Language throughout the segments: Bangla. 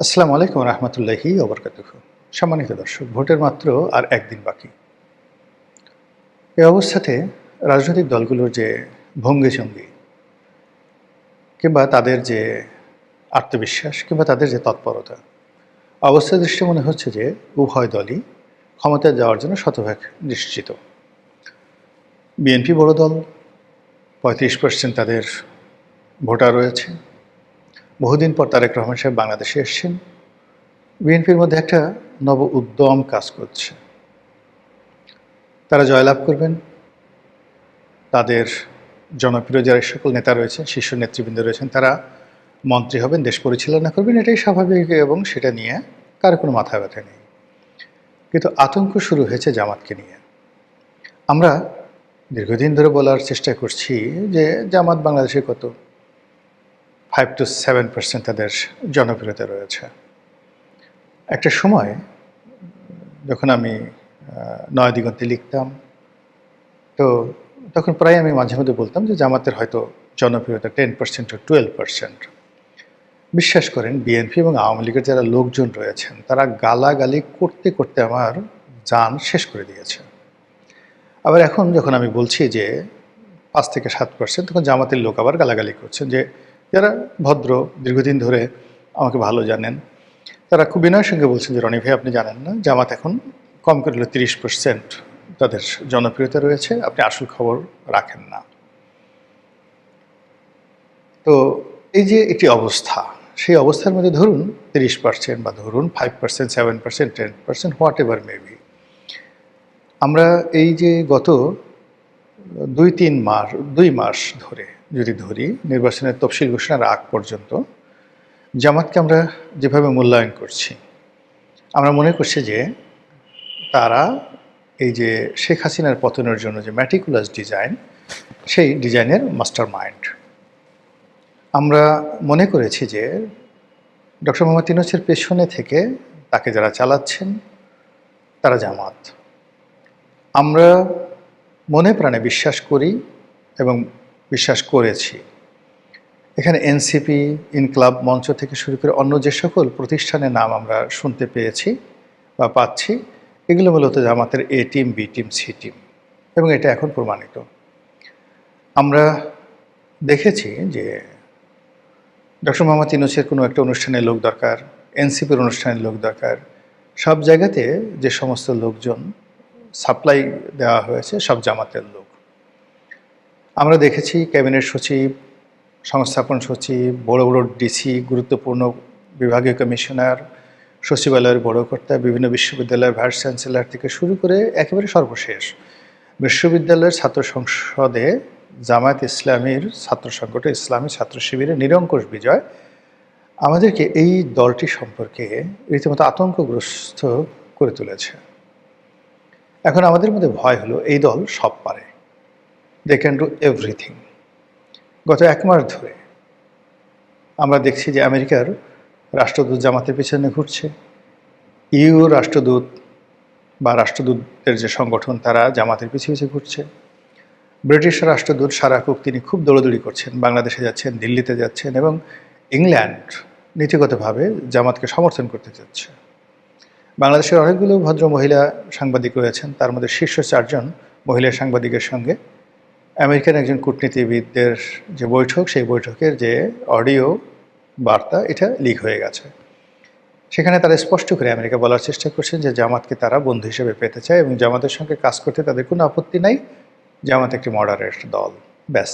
আসসালামু আলাইকুম রহমতুল্লাহি ওবরকাতুহু। সম্মানিত দর্শক, ভোটের মাত্র আর একদিন বাকি। এই অবস্থাতে রাজনৈতিক দলগুলোর যে ভঙ্গিভঙ্গি কিংবা তাদের যে আত্মবিশ্বাস কিংবা তাদের যে তৎপরতা, অবস্থা দৃষ্টে মনে হচ্ছে যে উভয় দলই ক্ষমতায় যাওয়ার জন্য শতভাগ নিশ্চিত। বিএনপি বড় দল, ৩৫% তাদের ভোটার রয়েছে। বহুদিন পর তারেক রহমান সাহেব বাংলাদেশে এসেছেন। বিএনপির মধ্যে একটা নব উদ্যম কাজ করছে। তারা জয়লাভ করবেন। তাদের জনপ্রিয় যারা সকল নেতা রয়েছেন, শীর্ষ নেতৃবৃন্দ রয়েছেন, তারা মন্ত্রী হবেন, দেশ পরিচালনা করবেন, এটাই স্বাভাবিক এবং সেটা নিয়ে কারো কোনো মাথা ব্যথা নেই। কিন্তু আতঙ্ক শুরু হয়েছে জামাতকে নিয়ে। আমরা দীর্ঘদিন ধরে বলার চেষ্টা করছি যে জামাত বাংলাদেশে কত 5 to 7% তাদের জনপ্রিয়তা রয়েছে। একটা সময় যখন আমি নয়া দিগন্তে লিখতাম, তো তখন প্রায় আমি মাঝে মধ্যে বলতাম যে জামাতের হয়তো জনপ্রিয়তা 10% to 12%। বিশ্বাস করেন, বিএনপি এবং আওয়ামী লীগের যারা লোকজন রয়েছেন তারা গালাগালি করতে করতে আমার জান শেষ করে দিয়েছে। আবার এখন যখন আমি বলছি যে 5 থেকে 7%, তখন জামাতের লোক আবার গালাগালি করছেন, যে যারা ভদ্র, দীর্ঘদিন ধরে আমাকে ভালো জানেন, তারা খুব বিনয়ের সঙ্গে বলছেন যে রনি ভাই, আপনি জানেন না জামাত এখন কম করে হলে 30% তাদের জনপ্রিয়তা রয়েছে, আপনি আসল খবর রাখেন না। তো এই যে একটি অবস্থা, সেই অবস্থার মধ্যে ধরুন 30% বা ধরুন 5%, 7%, 10%, হোয়াট এভার মেবি, আমরা এই যে গত 2 মাস ধরে যদি ধরি, নির্বাচনের তফসিল ঘোষণার আগ পর্যন্ত জামাতকে আমরা যেভাবে মূল্যায়ন করছি, আমরা মনে করছি যে তারা এই যে শেখ হাসিনার পতনের জন্য যে ম্যাটিকুলাস ডিজাইন, সেই ডিজাইনের মাস্টার মাইন্ড। আমরা মনে করেছি যে ডক্টর মোহাম্মদ ইউনূসের পেছনে থেকে তাকে যারা চালাচ্ছেন তারা জামাত। আমরা মনে প্রাণে বিশ্বাস করি এবং বিশ্বাস করেছি, এখানে এনসিপি, ইনকলাব মঞ্চ থেকে শুরু করে অন্য যে সকল প্রতিষ্ঠানের নাম আমরা শুনতে পেয়েছি বা পাচ্ছি, এগুলো মূলত জামাতের A team, B team, C team, এবং এটা এখন প্রমাণিত। আমরা দেখেছি যে ডক্টর মোহাম্মদ ইউনূসের কোনো একটা অনুষ্ঠানের লোক দরকার, এনসিপির অনুষ্ঠানের লোক দরকার, সব জায়গাতে যে সমস্ত লোকজন সাপ্লাই দেওয়া হয়েছে সব জামাতের লোক। আমরা দেখেছি ক্যাবিনেট সচিব, সংস্থাপন সচিব, বড় বড় ডিসি, গুরুত্বপূর্ণ বিভাগীয় কমিশনার, সচিবালয়ের বড় কর্তা, বিভিন্ন বিশ্ববিদ্যালয়ের ভাইস চ্যান্সেলর থেকে শুরু করে একেবারে সর্বশেষ বিশ্ববিদ্যালয়ের ছাত্র সংসদে জামায়াত ইসলামীর ছাত্র সংগঠন ইসলামী ছাত্র শিবিরের নিরঙ্কুশ বিজয় আমাদেরকে এই দলটি সম্পর্কে রীতিমতো আতঙ্কগ্রস্ত করে তুলেছে। এখন আমাদের মধ্যে ভয় হলো এই দল সব পারে, দে ক্যান ডু এভরিথিং। গত 1 মাস ধরে আমরা দেখছি যে আমেরিকার রাষ্ট্রদূত জামাতের পিছনে ঘুরছে, ইউ রাষ্ট্রদূত বা রাষ্ট্রদূতদের যে সংগঠন তারা জামাতের পিছিয়ে পিছিয়ে ঘুরছে, ব্রিটিশ রাষ্ট্রদূত সারা কুক তিনি খুব দৌড়দৌড়ি করছেন, বাংলাদেশে যাচ্ছেন, দিল্লিতে যাচ্ছেন, এবং ইংল্যান্ড নীতিগতভাবে জামাতকে সমর্থন করতে যাচ্ছে। বাংলাদেশের অনেকগুলো ভদ্র মহিলা সাংবাদিক রয়েছেন, তার মধ্যে শীর্ষ 4 জন মহিলা সাংবাদিকের সঙ্গে আমেরিকান একজন কূটনীতিবিদদের যে বৈঠক, সেই বৈঠকের যে অডিও বার্তা এটা লিক হয়ে গেছে। সেখানে তারা স্পষ্ট করে আমেরিকা বলার চেষ্টা করছেন যে জামাতকে তারা বন্ধু হিসেবে পেতে চায় এবং জামাতের সঙ্গে কাজ করতে তাদের কোনো আপত্তি নাই, জামাত একটি মডারেট দল, ব্যাস।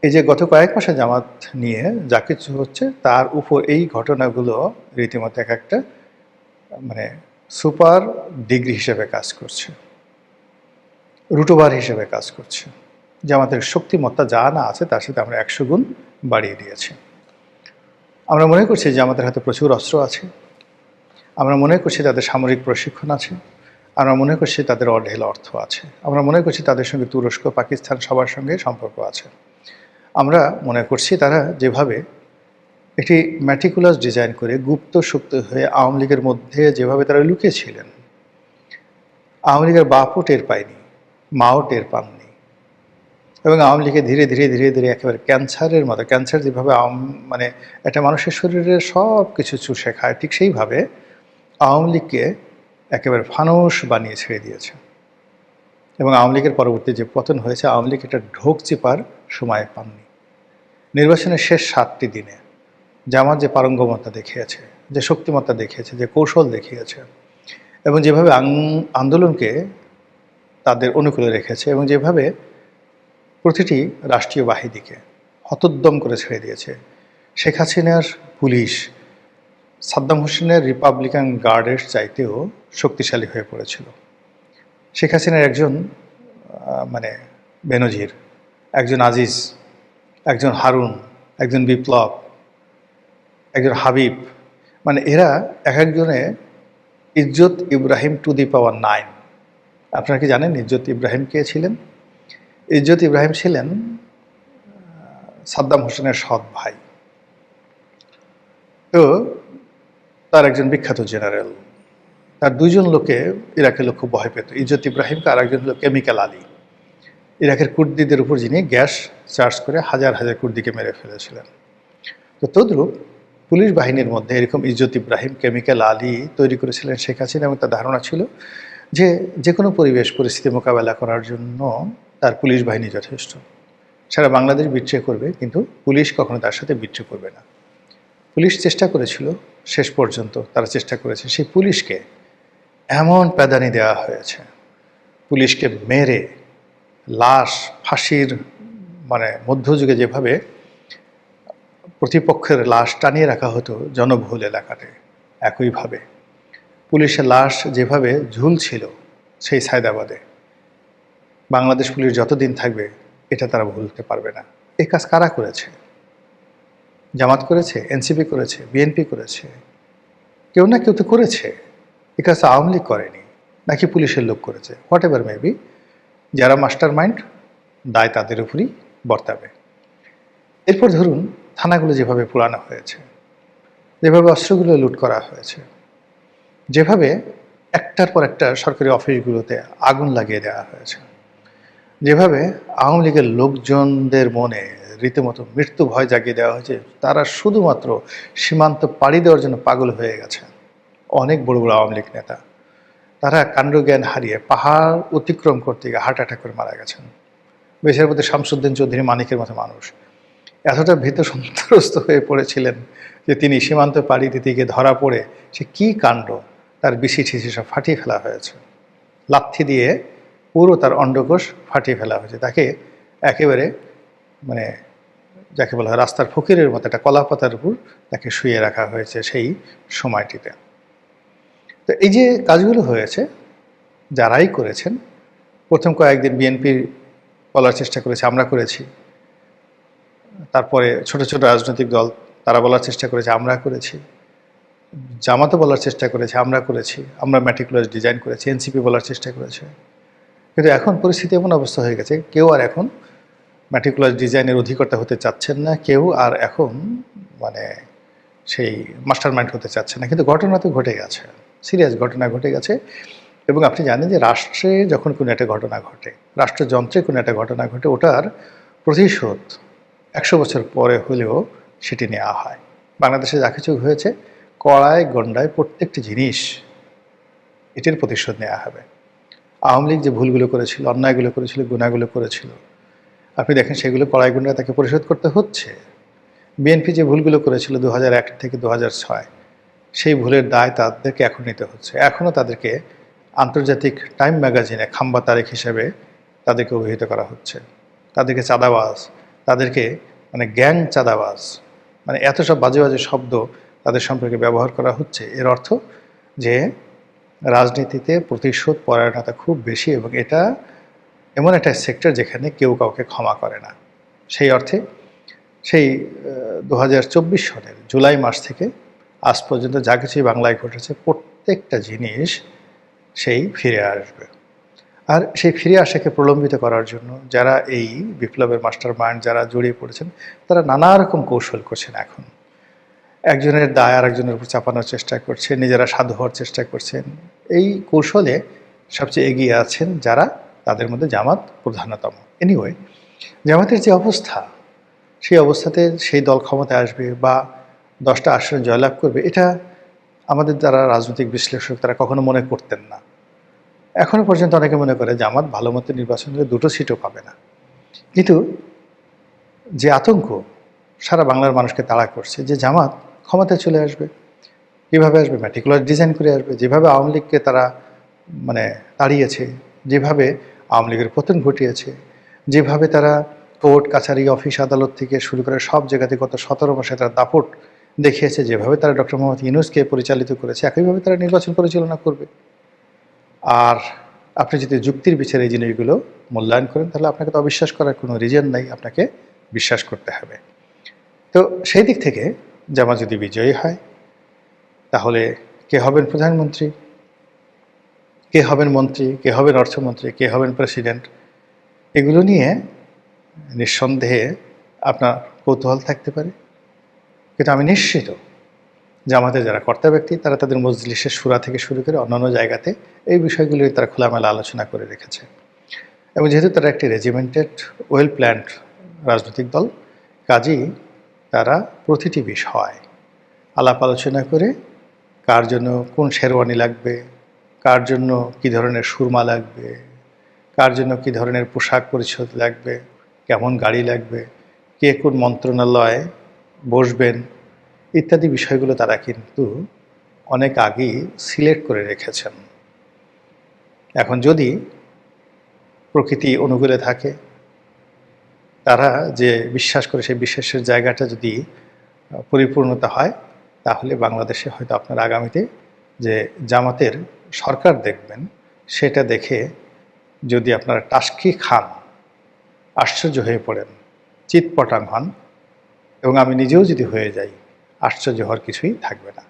এই যে গত কয়েক মাসে জামাত নিয়ে যা কিছু হচ্ছে তার উপর এই ঘটনাগুলো রীতিমতো একটা মানে সুপার ডিগ্রি হিসেবে কাজ করছে, রুটোবার হিসেবে কাজ করছে। জামাতের শক্তিমত্তা যা না আছে তার সাথে আমরা 100 গুণ বাড়িয়ে দিয়েছি। আমরা মনে করছি যে আমাদের হাতে প্রচুর অস্ত্র আছে, আমরা মনে করছি তাদের সামরিক প্রশিক্ষণ আছে, আমরা মনে করছি তাদের অঢেল অর্থ আছে, আমরা মনে করছি তাদের সঙ্গে তুরস্ক, পাকিস্তান সবার সঙ্গে সম্পর্ক আছে। আমরা মনে করছি তারা যেভাবে একটি ম্যাটিকুলাস ডিজাইন করে গুপ্ত সুপ্ত হয়ে আওয়ামী লীগের মধ্যে যেভাবে তারা লুকিয়েছিলেন, আওয়ামী লীগের বাপও টের পায়নি, মাও টের পাননি, এবং আওয়ামী লীগে ধীরে ধীরে ধীরে ধীরে একেবারে ক্যান্সারের মতো, ক্যান্সার যেভাবে মানে একটা মানুষের শরীরে সব কিছু চুষে খায়, ঠিক সেইভাবে আওয়ামী লীগকে একেবারে ফানুস বানিয়ে ছেড়ে দিয়েছে। এবং আওয়ামী লীগের পরবর্তী যে পতন হয়েছে, আওয়ামী লীগ এটা ঢোক চিপার সময় পাননি। নির্বাচনের শেষ 7টি দিনে জামাত যে পারঙ্গমতা দেখিয়েছে, যে শক্তিমত্তা দেখিয়েছে, যে কৌশল দেখিয়েছে, এবং যেভাবে আন্দোলনকে তাদের অনুকূলে রেখেছে, এবং যেভাবে প্রতিটি রাষ্ট্রীয় বাহিনীকে হতোদ্যম করে ছেড়ে দিয়েছে। শেখ হাসিনার পুলিশ সাদ্দাম হোসেনের রিপাবলিকান গার্ডের চাইতেও শক্তিশালী হয়ে পড়েছিল। শেখ হাসিনার একজন মানে বেনজির, একজন আজিজ, একজন হারুন, একজন বিপ্লব, একজন হাবিব, মানে এরা এক একজনে ইজ্জত ইব্রাহিম টু দি পাওয়ার 9। আপনারা কি জানেন ইজ্জত ইব্রাহিম কে ছিলেন? ইজ্জত ইব্রাহিম ছিলেন সাদ্দাম হোসেনের সৎ ভাই। তো তার একজন বিখ্যাত জেনারেল, তার 2জন লোকে ইরাকের লোক খুব ভয় পেত, ইজ্জত ইব্রাহিমকে, আর একজন হলো কেমিক্যাল আলী, ইরাকের কুর্দিদের উপর যিনি গ্যাস চার্জ করে হাজার হাজার কুর্দিকে মেরে ফেলেছিলেন। তো তদ্রূপ পুলিশ বাহিনীর মধ্যে এরকম ইজ্জত ইব্রাহিম, কেমিক্যাল আলী তৈরি করেছিলেন শেখ হাসিনা, এবং তার ধারণা ছিল যে যে কোনো পরিবেশ পরিস্থিতি মোকাবেলা করার জন্য তার পুলিশ বাহিনী যথেষ্ট। সারা বাংলাদেশ বিট্রে করবে, কিন্তু পুলিশ কখনো তার সাথে বিট্রে করবে না। পুলিশ চেষ্টা করেছিল, শেষ পর্যন্ত তারা চেষ্টা করেছে, সেই পুলিশকে এমন প্যাদানি দেওয়া হয়েছে, পুলিশকে মেরে লাশ ফাঁসির মানে মধ্যযুগে যেভাবে প্রতিপক্ষের লাশ টানিয়ে রাখা হতো জনবহুল এলাকাতে, একইভাবে পুলিশের লাশ যেভাবে ঝুলছিল সেই সায়দাবাদে, বাংলাদেশ পুলিশ যতদিন থাকবে এটা তারা ভুলতে পারবে না। এই কাজ কারা করেছে? জামাত করেছে, এনসিপি করেছে, বিএনপি করেছে, কেউ না কেউ তো করেছে। এই কাজ আওয়ামী লীগ করেনি, নাকি পুলিশের লোক করেছে, হোয়াট এভার মেবি, যারা মাস্টার মাইন্ড দায় তাদের উপরই বর্তাবে। এরপর ধরুন থানাগুলো যেভাবে পোড়ানো হয়েছে, যেভাবে অস্ত্রগুলো লুট করা হয়েছে, যেভাবে একটার পর একটা সরকারি অফিসগুলোতে আগুন লাগিয়ে দেওয়া হয়েছে, যেভাবে আওয়ামী লীগের লোকজনদের মনে রীতিমতো মৃত্যু ভয় জাগিয়ে দেওয়া হয়েছে, তারা শুধুমাত্র সীমান্ত পাড়ি দেওয়ার জন্য পাগল হয়ে গেছে। অনেক বড় বড় আওয়ামী লীগ নেতা তারা কাণ্ডজ্ঞান হারিয়ে পাহাড় অতিক্রম করতে গিয়ে হার্ট অ্যাটাক করে মারা গেছেন। বেশের মধ্যে শামসুদ্দিন চৌধুরী মানিকের মতো মানুষ এতটা ভীত সন্ত্রস্ত হয়ে পড়েছিলেন যে তিনি সীমান্ত পাড়ি দিতে গিয়ে ধরা পড়ে সে কী কাণ্ড, তার বিশি ঠিসি সব ফাটিয়ে ফেলা হয়েছে, লাথি দিয়ে পুরো তার অন্ডকোষ ফাটিয়ে ফেলা হয়েছে, তাকে একেবারে মানে যাকে বলা হয় রাস্তার ফকিরের মতো একটা কলাপাতার উপর তাকে শুয়ে রাখা হয়েছে সেই সময়টিতে। তো এই যে কাজগুলো হয়েছে, যারাই করেছেন, প্রথম কয়েকদিন বিএনপি বলার চেষ্টা করেছে আমরা করেছি, তারপরে ছোট ছোট রাজনৈতিক দল তারা বলার চেষ্টা করেছে আমরা করেছি, জামাতও বলার চেষ্টা করেছে আমরা করেছি, আমরা ম্যাটিকুলাস ডিজাইন করেছি, এনসিপি বলার চেষ্টা করেছে। কিন্তু এখন পরিস্থিতি এমন অবস্থা হয়ে গেছে, কেউ আর এখন ম্যাটিকুলাস ডিজাইনের অধিকর্তা হতে চাচ্ছেন না, কেউ আর এখন মানে সেই মাস্টার মাইন্ড হতে চাচ্ছে না। কিন্তু ঘটনা তো ঘটে গেছে, সিরিয়াস ঘটনা ঘটে গেছে। এবং আপনি জানেন যে রাষ্ট্রে যখন কোনো একটা ঘটনা ঘটে, রাষ্ট্রযন্ত্রে কোনো একটা ঘটনা ঘটে, ওটার প্রতিশোধ 100 বছর পরে হলেও সেটি নেওয়া হয়। বাংলাদেশে যা কিছু হয়েছে, কড়ায় গন্ডায় প্রত্যেকটি জিনিস এটির প্রতিশোধ নেওয়া হবে। আওয়ামী লীগ যে ভুলগুলো করেছিল, অন্যায়গুলো করেছিল, গুণাগুলো করেছিল, আপনি দেখেন সেগুলো কড়াই গন্ডায় তাকে পরিশোধ করতে হচ্ছে। বিএনপি যে ভুলগুলো করেছিল 2001 থেকে 2006, সেই ভুলের দায় তাদেরকে এখন নিতে হচ্ছে। এখনও তাদেরকে আন্তর্জাতিক টাইম ম্যাগাজিনে খাম্বা তারেক হিসেবে তাদেরকে অভিহিত করা হচ্ছে, তাদেরকে চাঁদাবাজ, তাদেরকে মানে গ্যাং চাঁদাবাজ, মানে এত সব বাজে বাজে শব্দ তাদের সম্পর্কে ব্যবহার করা হচ্ছে। এর অর্থ যে রাজনীতিতে প্রতিশোধ পরায়ণতা খুব বেশি, এবং এটা এমন একটা সেক্টর যেখানে কেউ কাউকে ক্ষমা করে না। সেই অর্থে সেই 2024 সনের জুলাই মাস থেকে আজ পর্যন্ত যা কিছুই বাংলায় ঘটেছে, প্রত্যেকটা জিনিস সেই ফিরে আসবে। আর সেই ফিরে আসাকে প্রলম্বিত করার জন্য যারা এই বিপ্লবের মাস্টার মাইন্ড যারা জড়িয়ে পড়েছেন, তারা নানা রকম কৌশল করছেন। এখন একজনের দায় আর একজনের উপর চাপানোর চেষ্টা করছেন, নিজেরা সাধু হওয়ার চেষ্টা করছেন। এই কৌশলে সবচেয়ে এগিয়ে আছেন যারা, তাদের মধ্যে জামাত প্রধানতম। এনিওয়ে, জামাতের যে অবস্থা, সেই অবস্থাতে সেই দল ক্ষমতায় আসবে বা 10টা আসনে জয়লাভ করবে, এটা আমাদের যারা রাজনৈতিক বিশ্লেষক তারা কখনো মনে করতেন না। এখনো পর্যন্ত অনেকে মনে করে জামাত ভালো মতো নির্বাচন করে 2টো সিটও পাবে না। কিন্তু যে আতঙ্ক সারা বাংলার মানুষকে তাড়া করছে যে জামাত ক্ষমতায় চলে আসবে, কীভাবে আসবে? ম্যাটিকুলার ডিজাইন করে আসবে। যেভাবে আওয়ামী লীগকে তারা মানে তাড়িয়েছে, যেভাবে আওয়ামী লীগের পতন ঘটিয়েছে, যেভাবে তারা কোর্ট কাছারি অফিস আদালত থেকে শুরু করে সব জায়গাতে গত 17 মাসে তারা দাপট দেখিয়েছে, যেভাবে তারা ডক্টর মোহাম্মদ ইউনূসকে পরিচালিত করেছে, একইভাবে তারা নির্বাচন পরিচালনা করবে। আর আপনি যদি যুক্তির বিচারে এই জিনিসগুলো মূল্যায়ন করেন, তাহলে আপনাকে তো অবিশ্বাস করার কোনো রিজন নাই, আপনাকে বিশ্বাস করতে হবে। তো সেই দিক থেকে জামাত যদি বিজয়ী হয়, তাহলে কে হবেন প্রধানমন্ত্রী, কে হবেন মন্ত্রী, কে হবেন অর্থমন্ত্রী, কে হবেন প্রেসিডেন্ট, এগুলো নিয়ে নিঃসন্দেহে আপনার কৌতূহল থাকতে পারে। কিন্তু আমি নিশ্চিত জামাতের যারা কর্তা ব্যক্তি তারা তাদের মজলিসের শুরা থেকে শুরু করে অন্যান্য জায়গাতে এই বিষয়গুলি তারা খোলামেলা আলোচনা করে রেখেছে। এবং যেহেতু তারা একটি রেজিমেন্টেড ওয়েল প্ল্যান্ড রাজনৈতিক দল, কাজেই তারা প্রতিটি বিষয় আলাপ আলোচনা করে কার জন্য কোন শেরওয়ানি লাগবে, কার জন্য কী ধরনের সুরমা লাগবে, কার জন্য কী ধরনের পোশাক পরিচ্ছদ লাগবে, কেমন গাড়ি লাগবে, কে কোন মন্ত্রণালয়ে বসবেন ইত্যাদি বিষয়গুলো তারা কিন্তু অনেক আগেই সিলেক্ট করে রেখেছেন। এখন যদি প্রকৃতি অনুকূলে থাকে, তারা যে বিশ্বাস করে সেই বিশ্বাসের জায়গাটা যদি পরিপূর্ণতা হয়, তাহলে বাংলাদেশে হয়তো আপনার আগামীতে যে জামাতের সরকার দেখবেন, সেটা দেখে যদি আপনারা টাসকি খান, আশ্চর্য হয়ে পড়েন, চিৎপটাং হন, এবং আমি নিজেও যদি হয়ে যাই, আশ্চর্য হওয়ার কিছুই থাকবে না।